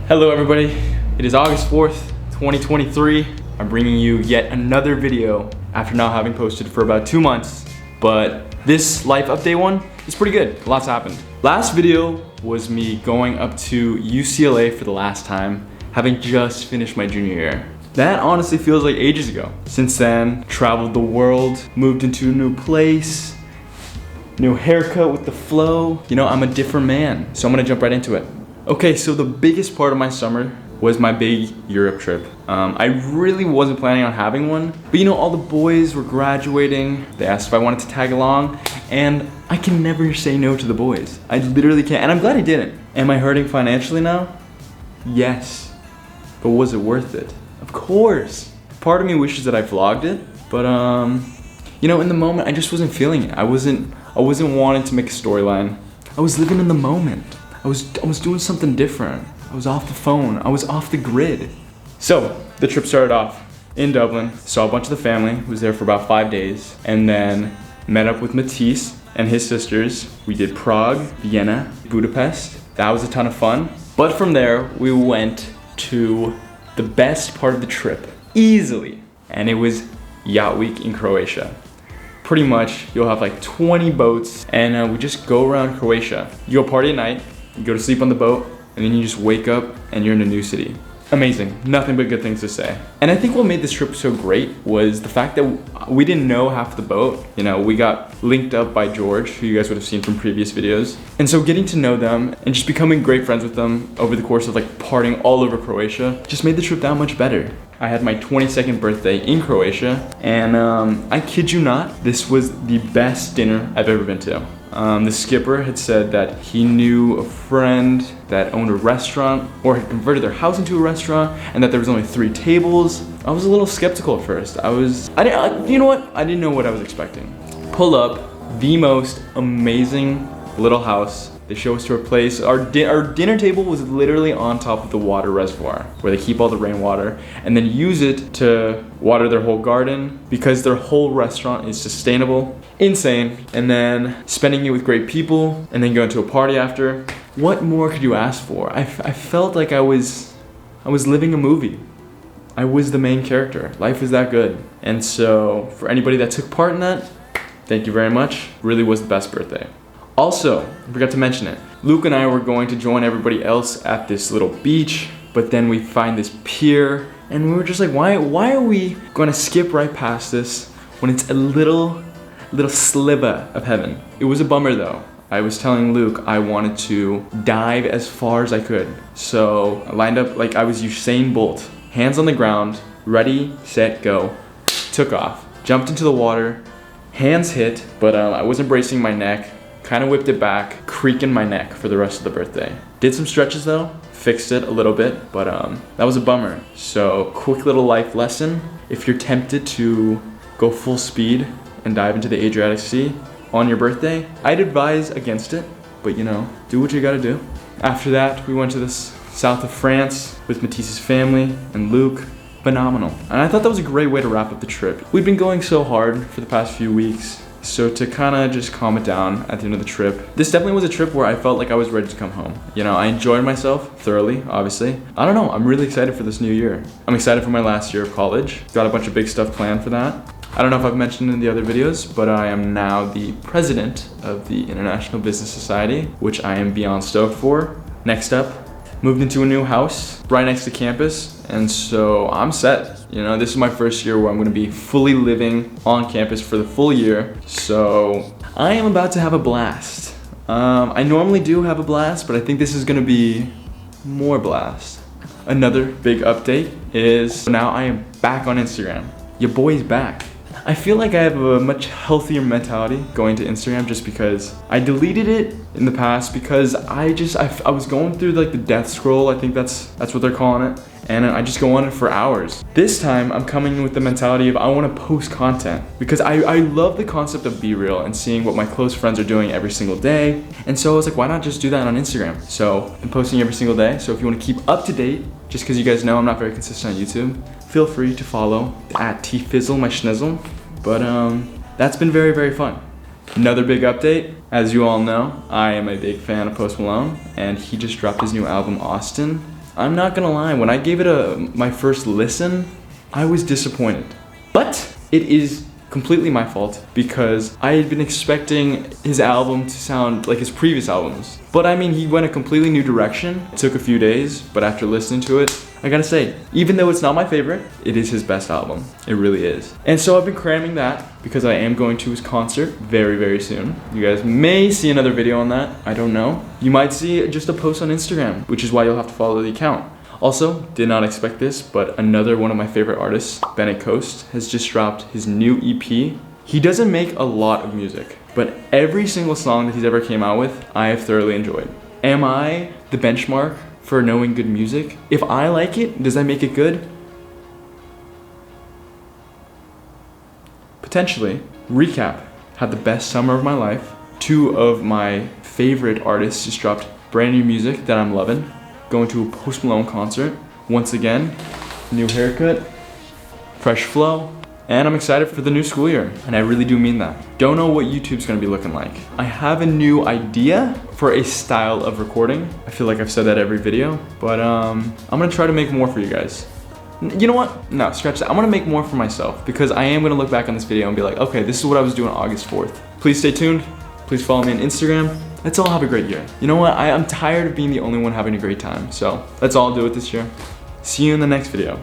Hello everybody, it is August 4th, 2023. I'm bringing you yet another video after now having posted for about 2 months, but this life update one is pretty good. Lots happened. Last video was me going up to UCLA for the last time, having just finished my junior year. That honestly feels like ages ago. Since then, traveled the world, moved into a new place, new haircut with the flow. You know, I'm a different man, so I'm gonna jump right into it. Okay, so the biggest part of my summer was my big Europe trip. I really wasn't planning on having one, but you know, all the boys were graduating. They asked if I wanted to tag along, and I can never say no to the boys. I literally can't, and I'm glad I didn't. Am I hurting financially now? Yes, but was it worth it? Of course. Part of me wishes that I vlogged it, but you know, in the moment, I just wasn't feeling it. I wasn't wanting to make a storyline. I was living in the moment. I was doing something different. I was off the phone. I was off the grid. So the trip started off in Dublin. Saw a bunch of the family. Was there for about 5 days, and then met up with Matisse and his sisters. We did Prague, Vienna, Budapest. That was a ton of fun. But from there, we went to the best part of the trip, easily, and it was Yacht Week in Croatia. Pretty much, you'll have like 20 boats, and we just go around Croatia. You go party at night. You go to sleep on the boat, and then you just wake up and you're in a new city. Amazing, nothing but good things to say. And I think what made this trip so great was the fact that we didn't know half the boat. You know, we got linked up by George, who you guys would have seen from previous videos. And so getting to know them and just becoming great friends with them over the course of like partying all over Croatia just made the trip that much better. I had my 22nd birthday in Croatia, and I kid you not, this was the best dinner I've ever been to. The skipper had said that he knew a friend that owned a restaurant or had converted their house into a restaurant, and that there was only 3 tables. I was a little skeptical at first. You know what? I didn't know what I was expecting. Pull up, the most amazing little house. They show us to our place. Our dinner table was literally on top of the water reservoir where they keep all the rainwater and then use it to water their whole garden because their whole restaurant is sustainable. Insane. And then spending it with great people and then going to a party after. What more could you ask for? I felt like I was living a movie. I was the main character. Life is that good. And so for anybody that took part in that, thank you very much. Really was the best birthday. Also, I forgot to mention it, Luke and I were going to join everybody else at this little beach, but then we find this pier, and we were just like, why are we going to skip right past this when it's a little sliver of heaven? It was a bummer though. I was telling Luke I wanted to dive as far as I could. So I lined up like I was Usain Bolt, hands on the ground, ready, set, go, took off, jumped into the water, hands hit, but I wasn't bracing my neck. Kind of whipped it back, creaking my neck for the rest of the birthday. Did some stretches though, fixed it a little bit, but that was a bummer. So quick little life lesson. If you're tempted to go full speed and dive into the Adriatic Sea on your birthday, I'd advise against it, but you know, do what you gotta do. After that, we went to the south of France with Matisse's family and Luke. Phenomenal. And I thought that was a great way to wrap up the trip. We'd been going so hard for the past few weeks. So to kind of just calm it down at the end of the trip, this definitely was a trip where I felt like I was ready to come home. You know, I enjoyed myself thoroughly, obviously. I don't know, I'm really excited for this new year. I'm excited for my last year of college. Got a bunch of big stuff planned for that. I don't know if I've mentioned in the other videos, but I am now the president of the International Business Society, which I am beyond stoked for. Next up, moved into a new house right next to campus, and so I'm set. You know, this is my first year where I'm gonna be fully living on campus for the full year, so I am about to have a blast. I normally do have a blast, but I think this is gonna be more blast. Another big update is now I am back on Instagram. Your boy's back. I feel like I have a much healthier mentality going to Instagram just because I deleted it in the past because I was going through like the death scroll. I think that's what they're calling it. And I just go on it for hours. This time I'm coming in with the mentality of I want to post content because I love the concept of Be Real and seeing what my close friends are doing every single day. And so I was like, why not just do that on Instagram? So I'm posting every single day. So if you want to keep up to date, just because you guys know I'm not very consistent on YouTube, feel free to follow at tfizzle, my schnizzle. But that's been very, very fun. Another big update, as you all know, I am a big fan of Post Malone, and he just dropped his new album, Austin. I'm not gonna lie, when I gave it my first listen, I was disappointed. But it is completely my fault because I had been expecting his album to sound like his previous albums. But I mean, he went a completely new direction. It took a few days, but after listening to it, I gotta say, even though it's not my favorite, it is his best album. It really is. And so I've been cramming that because I am going to his concert very, very soon. You guys may see another video on that. I don't know. You might see just a post on Instagram, which is why you'll have to follow the account. Also, did not expect this, but another one of my favorite artists, Bennett, has just dropped his new EP. He doesn't make a lot of music, but every single song that he's ever came out with, I have thoroughly enjoyed. Am I the benchmark for knowing good music? If I like it, does that make it good? Potentially. Recap, had the best summer of my life. Two of my favorite artists just dropped brand new music that I'm loving. Going to a Post Malone concert. Once again, new haircut, fresh flow, and I'm excited for the new school year. And I really do mean that. Don't know what YouTube's gonna be looking like. I have a new idea for a style of recording. I feel like I've said that every video, but I'm gonna try to make more for you guys. You know what? No, scratch that. I'm gonna make more for myself because I am gonna look back on this video and be like, okay, this is what I was doing August 4th. Please stay tuned. Please follow me on Instagram. Let's all have a great year. You know what? I'm tired of being the only one having a great time. So let's all do it this year. See you in the next video.